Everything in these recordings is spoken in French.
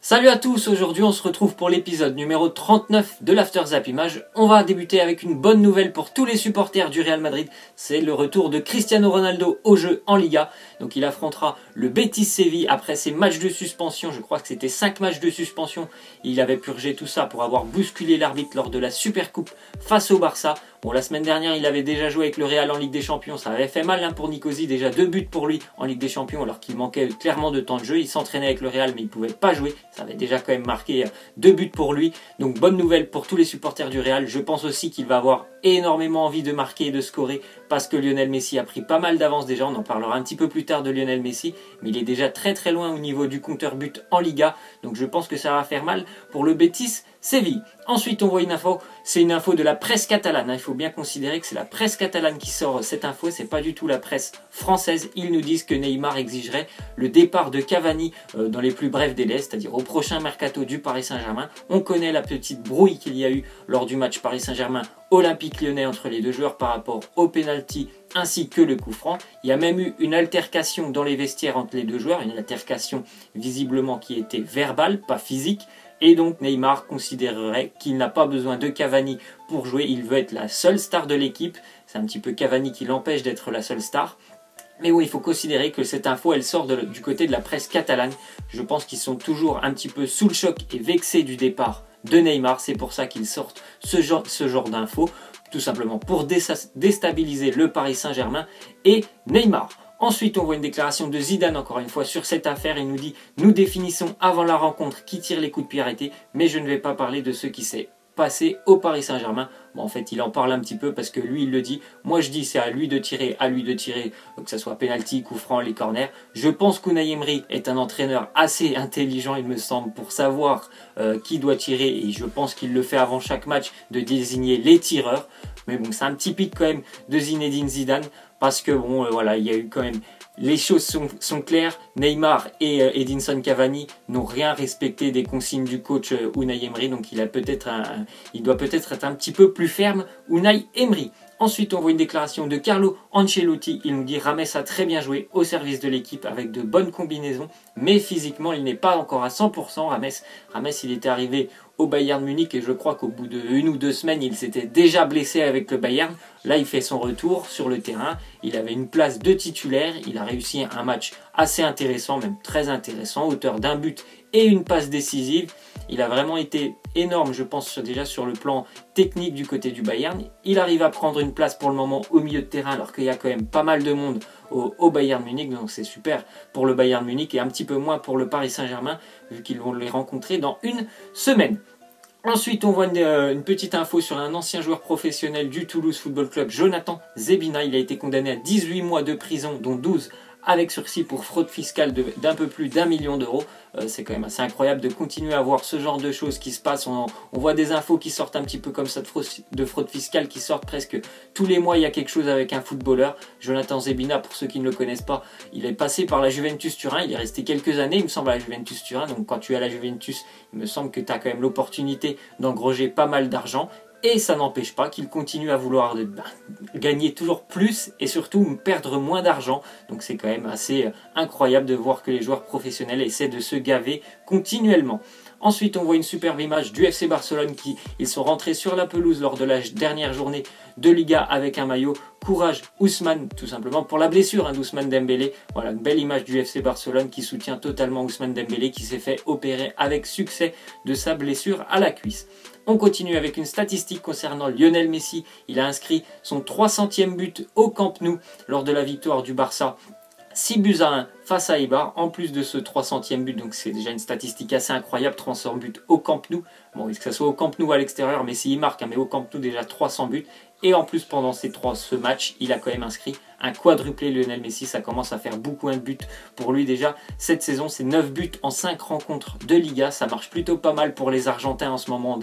Salut à tous, aujourd'hui on se retrouve pour l'épisode numéro 39 de l'After Zap Image. On va débuter avec une bonne nouvelle pour tous les supporters du Real Madrid. C'est le retour de Cristiano Ronaldo au jeu en Liga. Donc il affrontera le Betis Séville après ses matchs de suspension. Je crois que c'était 5 matchs de suspension. Il avait purgé tout ça pour avoir bousculé l'arbitre lors de la Supercoupe face au Barça. Bon, la semaine dernière, il avait déjà joué avec le Real en Ligue des Champions. Ça avait fait mal pour Nicosie. Déjà 2 buts pour lui en Ligue des Champions alors qu'il manquait clairement de temps de jeu. Il s'entraînait avec le Real mais il ne pouvait pas jouer. Ça avait déjà quand même marqué 2 buts pour lui. Donc bonne nouvelle pour tous les supporters du Real. Je pense aussi qu'il va avoir énormément envie de marquer et de scorer parce que Lionel Messi a pris pas mal d'avance déjà. On en parlera un petit peu plus tard de Lionel Messi. Mais il est déjà très très loin au niveau du compteur but en Liga. Donc je pense que ça va faire mal pour le Betis Séville. Ensuite, on voit une info, c'est une info de la presse catalane. Il faut bien considérer que c'est la presse catalane qui sort cette info, c'est pas du tout la presse française. Ils nous disent que Neymar exigerait le départ de Cavani dans les plus brefs délais, c'est-à-dire au prochain mercato du Paris Saint-Germain. On connaît la petite brouille qu'il y a eu lors du match Paris Saint-Germain Olympique Lyonnais entre les deux joueurs par rapport au penalty ainsi que le coup franc. Il y a même eu une altercation dans les vestiaires entre les deux joueurs, une altercation visiblement qui était verbale, pas physique. Et donc Neymar considérerait qu'il n'a pas besoin de Cavani pour jouer, il veut être la seule star de l'équipe. C'est un petit peu Cavani qui l'empêche d'être la seule star. Mais oui, il faut considérer que cette info, elle sort du côté de la presse catalane. Je pense qu'ils sont toujours un petit peu sous le choc et vexés du départ de Neymar. C'est pour ça qu'ils sortent ce genre d'infos, tout simplement pour déstabiliser le Paris Saint-Germain et Neymar. Ensuite, on voit une déclaration de Zidane, encore une fois, sur cette affaire. Il nous dit « Nous définissons avant la rencontre qui tire les coups de pied arrêtés, mais je ne vais pas parler de ce qui s'est passé au Paris Saint-Germain. » Bon, en fait, il en parle un petit peu parce que lui, il le dit. Moi, je dis c'est à lui de tirer, que ce soit penalty, coup franc, les corners. Je pense qu'Unai Emery est un entraîneur assez intelligent, il me semble, pour savoir qui doit tirer. Et je pense qu'il le fait avant chaque match de désigner les tireurs. Mais bon, c'est un petit pic quand même de Zinedine Zidane. Parce que bon, voilà, il y a eu quand même... Les choses sont claires. Neymar et Edinson Cavani n'ont rien respecté des consignes du coach Unai Emery. Donc il doit peut-être être un petit peu plus ferme, Unai Emery. Ensuite, on voit une déclaration de Carlo Ancelotti. Il nous dit « Rames a très bien joué au service de l'équipe avec de bonnes combinaisons, mais physiquement, il n'est pas encore à 100%. Rames, il était arrivé au Bayern Munich et je crois qu'au bout de 1 ou 2 semaines, il s'était déjà blessé avec le Bayern. Là, il fait son retour sur le terrain. Il avait une place de titulaire. Il a réussi un match assez intéressant, même très intéressant, auteur d'un but et une passe décisive. Il a vraiment été énorme, je pense, déjà sur le plan technique du côté du Bayern. Il arrive à prendre une place pour le moment au milieu de terrain alors qu'il y a quand même pas mal de monde au Bayern Munich. Donc c'est super pour le Bayern Munich et un petit peu moins pour le Paris Saint-Germain vu qu'ils vont les rencontrer dans une semaine. Ensuite, on voit une petite info sur un ancien joueur professionnel du Toulouse Football Club, Jonathan Zebina. Il a été condamné à 18 mois de prison, dont 12 avec sursis pour fraude fiscale d'un peu plus d'1 million d'euros. C'est quand même assez incroyable de continuer à voir ce genre de choses qui se passent. On voit des infos qui sortent un petit peu comme ça de fraude fiscale qui sortent presque tous les mois. Il y a quelque chose avec un footballeur. Jonathan Zebina, pour ceux qui ne le connaissent pas, il est passé par la Juventus Turin. Il est resté quelques années, il me semble, à la Juventus Turin. Donc quand tu es à la Juventus, il me semble que tu as quand même l'opportunité d'engranger pas mal d'argent. Et ça n'empêche pas qu'il continue à vouloir gagner toujours plus et surtout perdre moins d'argent. Donc c'est quand même assez incroyable de voir que les joueurs professionnels essaient de se gaver continuellement. Ensuite, on voit une superbe image du FC Barcelone ils sont rentrés sur la pelouse lors de la dernière journée de Liga avec un maillot Courage Ousmane, tout simplement pour la blessure d'Ousmane Dembélé. Voilà, une belle image du FC Barcelone qui soutient totalement Ousmane Dembélé qui s'est fait opérer avec succès de sa blessure à la cuisse. On continue avec une statistique concernant Lionel Messi. Il a inscrit son 300e but au Camp Nou lors de la victoire du Barça. 6 buts à 1 face à Eibar, en plus de ce 300e but, donc c'est déjà une statistique assez incroyable, 300 buts au Camp Nou. Bon, que ce soit au Camp Nou ou à l'extérieur, Messi il marque, mais au Camp Nou déjà 300 buts. Et en plus, pendant ce match, il a quand même inscrit un quadruplé. Lionel Messi, ça commence à faire beaucoup de buts pour lui déjà. Cette saison, c'est 9 buts en 5 rencontres de Liga. Ça marche plutôt pas mal pour les Argentins en ce moment,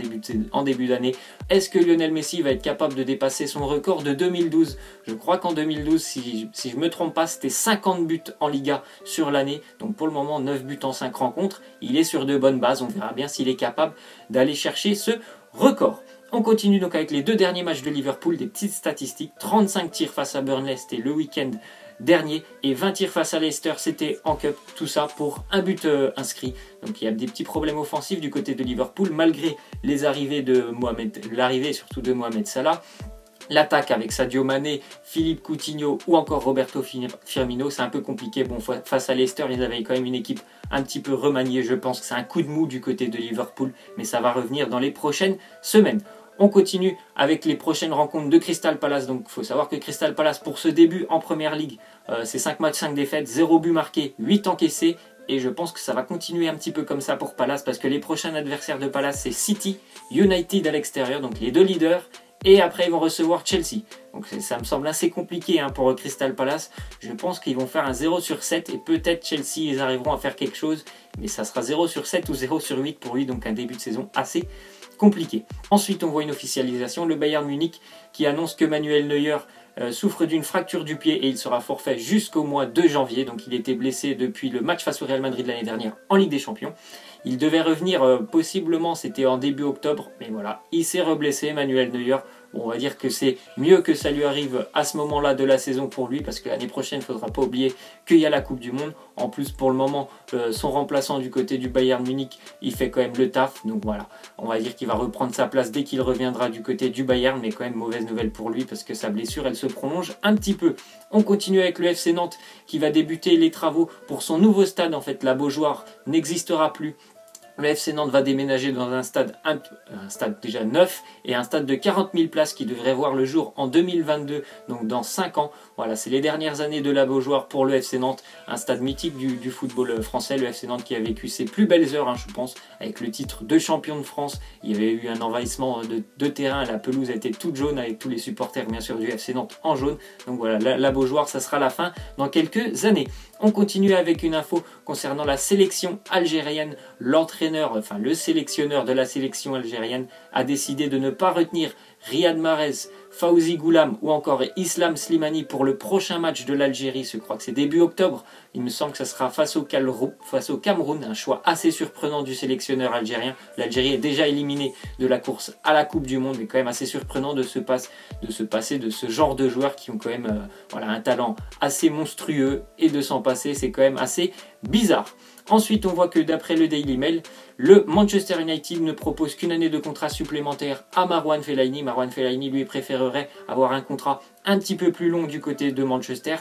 en début d'année. Est-ce que Lionel Messi va être capable de dépasser son record de 2012? Je crois qu'en 2012, si je ne me trompe pas, c'était 50 buts en Liga sur l'année. Donc pour le moment, 9 buts en 5 rencontres. Il est sur de bonnes bases. On verra bien s'il est capable d'aller chercher ce record. On continue donc avec les 2 derniers matchs de Liverpool, des petites statistiques. 35 tirs face à Burnley, c'était le week-end dernier et 20 tirs face à Leicester, c'était en Cup, tout ça pour un but inscrit. Donc il y a des petits problèmes offensifs du côté de Liverpool malgré les arrivées l'arrivée surtout de Mohamed Salah. L'attaque avec Sadio Mané, Philippe Coutinho ou encore Roberto Firmino, c'est un peu compliqué. Bon, face à Leicester, ils avaient quand même une équipe un petit peu remaniée. Je pense que c'est un coup de mou du côté de Liverpool, mais ça va revenir dans les prochaines semaines. On continue avec les prochaines rencontres de Crystal Palace. Donc il faut savoir que Crystal Palace, pour ce début en Première Ligue, c'est 5 matchs, 5 défaites, 0 but marqué, 8 encaissés. Et je pense que ça va continuer un petit peu comme ça pour Palace, parce que les prochains adversaires de Palace, c'est City, United à l'extérieur, donc les deux leaders. Et après, ils vont recevoir Chelsea. Donc ça me semble assez compliqué pour Crystal Palace. Je pense qu'ils vont faire un 0 sur 7 et peut-être Chelsea, ils arriveront à faire quelque chose. Mais ça sera 0 sur 7 ou 0 sur 8 pour lui, donc un début de saison assez compliqué. Ensuite, on voit une officialisation, le Bayern Munich qui annonce que Manuel Neuer souffre d'une fracture du pied et il sera forfait jusqu'au mois de janvier. Donc il était blessé depuis le match face au Real Madrid l'année dernière en Ligue des Champions. Il devait revenir possiblement, c'était en début octobre, mais voilà, il s'est reblessé, Manuel Neuer. Bon, on va dire que c'est mieux que ça lui arrive à ce moment-là de la saison pour lui, parce que l'année prochaine, il ne faudra pas oublier qu'il y a la Coupe du Monde. En plus, pour le moment, son remplaçant du côté du Bayern Munich, il fait quand même le taf. Donc voilà, on va dire qu'il va reprendre sa place dès qu'il reviendra du côté du Bayern, mais quand même mauvaise nouvelle pour lui, parce que sa blessure, elle se prolonge un petit peu. On continue avec le FC Nantes, qui va débuter les travaux pour son nouveau stade. En fait, la Beaujoire n'existera plus. Le FC Nantes va déménager dans un stade déjà neuf et un stade de 40 000 places qui devrait voir le jour en 2022, donc dans 5 ans. Voilà, c'est les dernières années de la Beaujoire pour le FC Nantes, un stade mythique du football français. Le FC Nantes qui a vécu ses plus belles heures, je pense, avec le titre de champion de France. Il y avait eu un envahissement de terrain, la pelouse était toute jaune avec tous les supporters bien sûr du FC Nantes en jaune. Donc voilà, la Beaujoire, ça sera la fin dans quelques années. On continue avec une info concernant la sélection algérienne. Le sélectionneur de la sélection algérienne a décidé de ne pas retenir Riyad Mahrez, Fawzi Goulam ou encore Islam Slimani pour le prochain match de l'Algérie. Je crois que c'est début octobre. Il me semble que ça sera face au Cameroun. Un choix assez surprenant du sélectionneur algérien. L'Algérie est déjà éliminée de la course à la Coupe du Monde, mais quand même assez surprenant de se passer de ce genre de joueurs qui ont quand même un talent assez monstrueux, et de s'en passer, c'est quand même assez bizarre. Ensuite, on voit que d'après le Daily Mail, le Manchester United ne propose qu'une année de contrat supplémentaire à Marouane Fellaini. Marouane Fellaini, lui, préférerait avoir un contrat un petit peu plus long du côté de Manchester.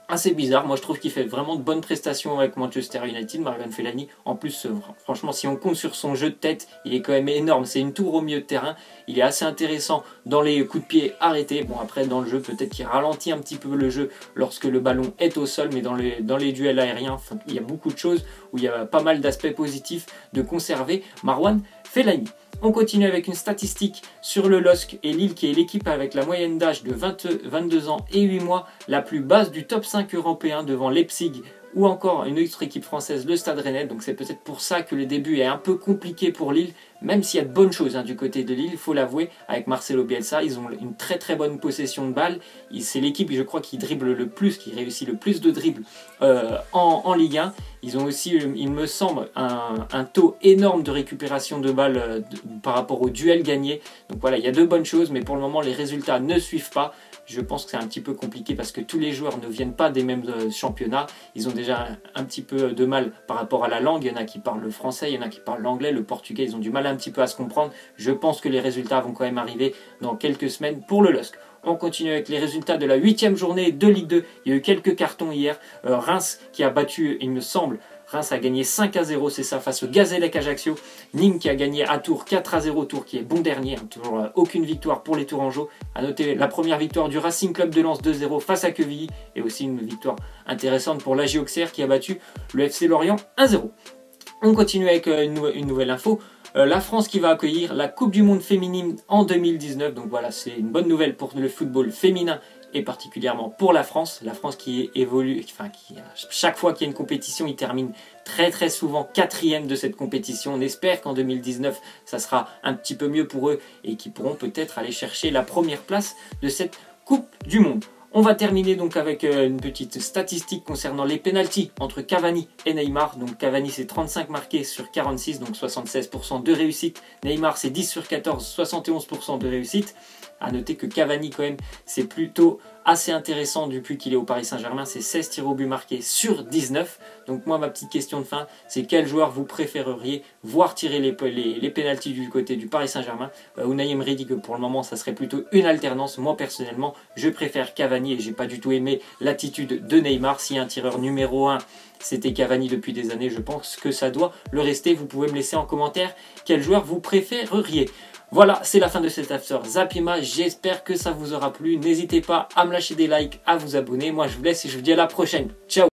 Assez bizarre, moi je trouve qu'il fait vraiment de bonnes prestations avec Manchester United, Marouane Fellaini. En plus, franchement, si on compte sur son jeu de tête, il est quand même énorme. C'est une tour au milieu de terrain. Il est assez intéressant dans les coups de pied arrêtés. Bon, après, dans le jeu, peut-être qu'il ralentit un petit peu le jeu lorsque le ballon est au sol, mais dans les duels aériens, il y a beaucoup de choses où il y a pas mal d'aspects positifs de conserver Marouane Fellaini. On continue avec une statistique sur le LOSC et Lille, qui est l'équipe avec la moyenne d'âge de 22 ans et 8 mois, la plus basse du top 5 européen, devant Leipzig ou encore une autre équipe française, le Stade Rennais. Donc c'est peut-être pour ça que le début est un peu compliqué pour Lille, même s'il y a de bonnes choses du côté de Lille, il faut l'avouer. Avec Marcelo Bielsa, ils ont une très très bonne possession de balle. C'est l'équipe, je crois, qui dribble le plus, qui réussit le plus de dribbles en Ligue 1. Ils ont aussi, il me semble, un taux énorme de récupération de balles par rapport aux duels gagnés. Donc voilà, il y a de bonnes choses, mais pour le moment, les résultats ne suivent pas. Je pense que c'est un petit peu compliqué parce que tous les joueurs ne viennent pas des mêmes championnats. Ils ont déjà un petit peu de mal par rapport à la langue. Il y en a qui parlent le français, il y en a qui parlent l'anglais, le portugais. Ils ont du mal un petit peu à se comprendre. Je pense que les résultats vont quand même arriver dans quelques semaines pour le LOSC. On continue avec les résultats de la 8e journée de Ligue 2. Il y a eu quelques cartons hier. Reims qui a battu, il me semble, Reims a gagné 5-0, c'est ça, face au Gazélec Ajaccio. Nîmes qui a gagné à Tours 4-0, Tours qui est bon dernier, toujours aucune victoire pour les Tourangeaux. A noter la première victoire du Racing Club de Lens 2-0 face à Quevilly, et aussi une victoire intéressante pour l'AJ Auxerre qui a battu le FC Lorient 1-0. On continue avec une nouvelle info. La France qui va accueillir la Coupe du Monde féminine en 2019. Donc voilà, c'est une bonne nouvelle pour le football féminin et particulièrement pour la France. La France qui évolue, chaque fois qu'il y a une compétition, il termine très très souvent 4e de cette compétition. On espère qu'en 2019, ça sera un petit peu mieux pour eux et qu'ils pourront peut-être aller chercher la première place de cette Coupe du Monde. On va terminer donc avec une petite statistique concernant les pénaltys entre Cavani et Neymar. Donc Cavani c'est 35 marqués sur 46, donc 76% de réussite. Neymar c'est 10 sur 14, 71% de réussite. A noter que Cavani quand même c'est plutôt assez intéressant depuis qu'il est au Paris Saint-Germain, c'est 16 tirs au but marqués sur 19. Donc moi, ma petite question de fin, c'est quel joueur vous préféreriez voir tirer les pénaltys du côté du Paris Saint-Germain? Unai Emery dit que pour le moment, ça serait plutôt une alternance. Moi, personnellement, je préfère Cavani et j'ai pas du tout aimé l'attitude de Neymar. Si un tireur numéro 1, c'était Cavani depuis des années, je pense que ça doit le rester. Vous pouvez me laisser en commentaire quel joueur vous préféreriez. Voilà, c'est la fin de cet After Zap Image. J'espère que ça vous aura plu. N'hésitez pas à me lâcher des likes, à vous abonner. Moi, je vous laisse et je vous dis à la prochaine. Ciao!